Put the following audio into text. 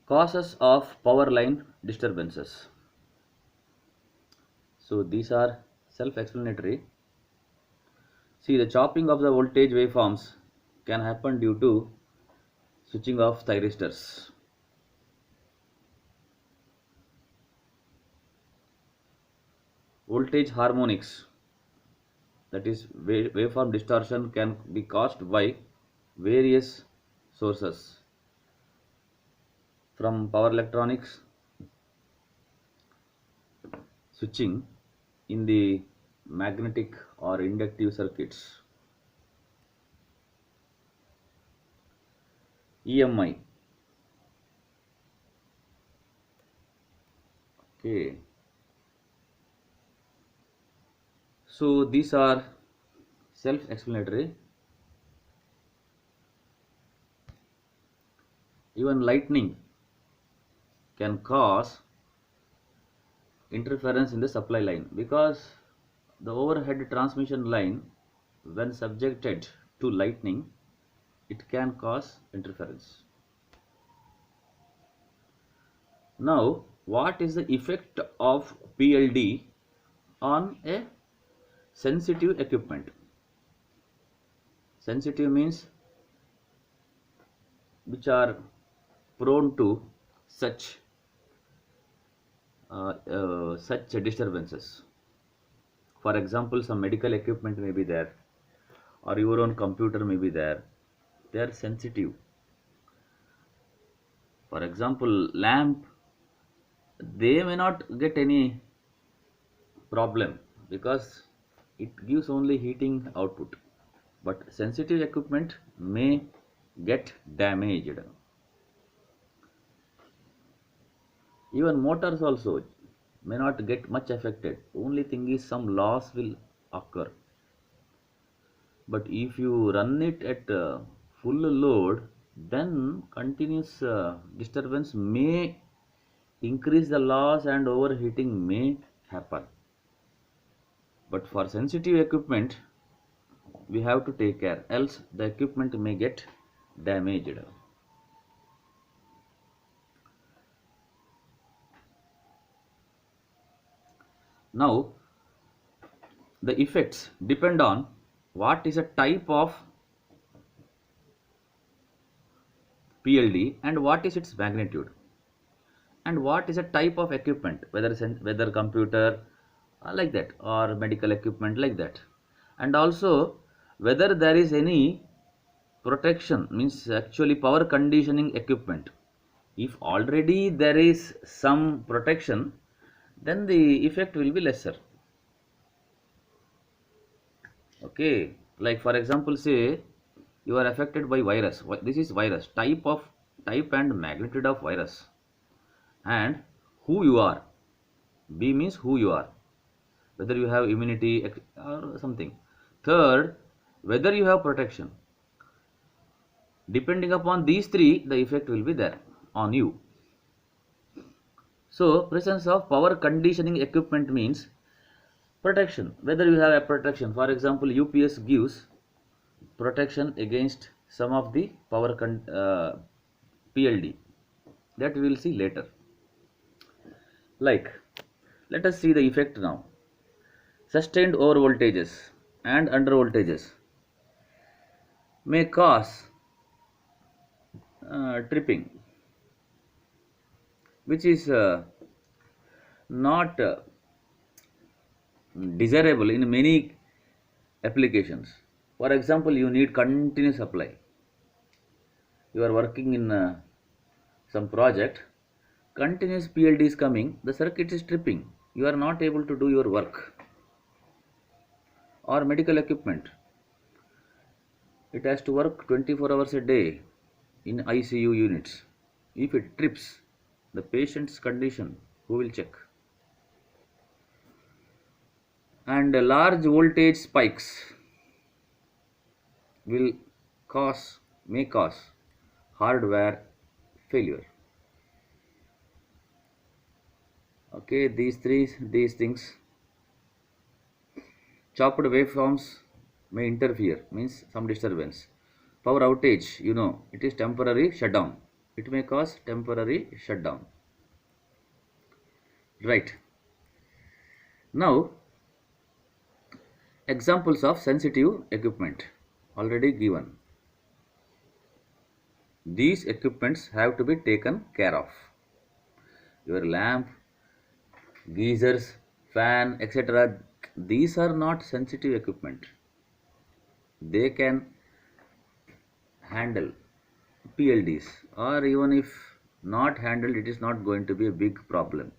Causes of power line disturbances. So these are self-explanatory. See, the chopping of the voltage waveforms can happen due to switching of thyristors. Voltage harmonics, that is waveform distortion, can be caused by various sources from power electronics switching in the magnetic or inductive circuits. EMI. Okay. So these are self-explanatory. Even lightning can cause interference in the supply line because the overhead transmission line, when subjected to lightning, it can cause interference. Now, what is the effect of PLD on a sensitive equipment? Sensitive means which are prone to such such disturbances. For example, some medical equipment may be there, or your own computer may be there. They are sensitive. For example, lamp, they may not get any problem because it gives only heating output. But sensitive equipment may get damaged. Even motors also may not get much affected. Only thing is some loss will occur. But if you run it at full load, then continuous disturbance may increase the loss and overheating may happen. But for sensitive equipment, we have to take care, else the equipment may get damaged. Now, the effects depend on what is a type of PLD and what is its magnitude, and what is a type of equipment, whether computer like that or medical equipment like that, and also whether there is any protection, means actually power conditioning equipment. If already there is some protection, then the effect will be lesser. Okay, like for example, say you are affected by virus. This is virus, type and magnitude of virus, and who you are. B means who you are, whether you have immunity or something. Third, whether you have protection. Depending upon these three, the effect will be there on you. So presence of power conditioning equipment means protection, whether you have a protection. For example, UPS gives protection against some of the PLD, that we will see later. Like, let us see the effect now. Sustained over voltages and under voltages may cause tripping, which is not desirable in many applications. For example, you need continuous supply. You are working in some project, continuous PLD is coming, the circuit is tripping, you are not able to do your work. Or medical equipment, it has to work 24 hours a day in ICU units. If it trips, the patient's condition, who will check? And large voltage spikes will may cause hardware failure. Okay, these things. Chopped waveforms may interfere, means some disturbance. Power outage, it is temporary shutdown. it may cause temporary shutdown. Right. Now, examples of sensitive equipment already given. These equipments have to be taken care of. Your lamp, geysers, fan, etc. These are not sensitive equipment. They can handle PLDs, or even if not handled, it is not going to be a big problem.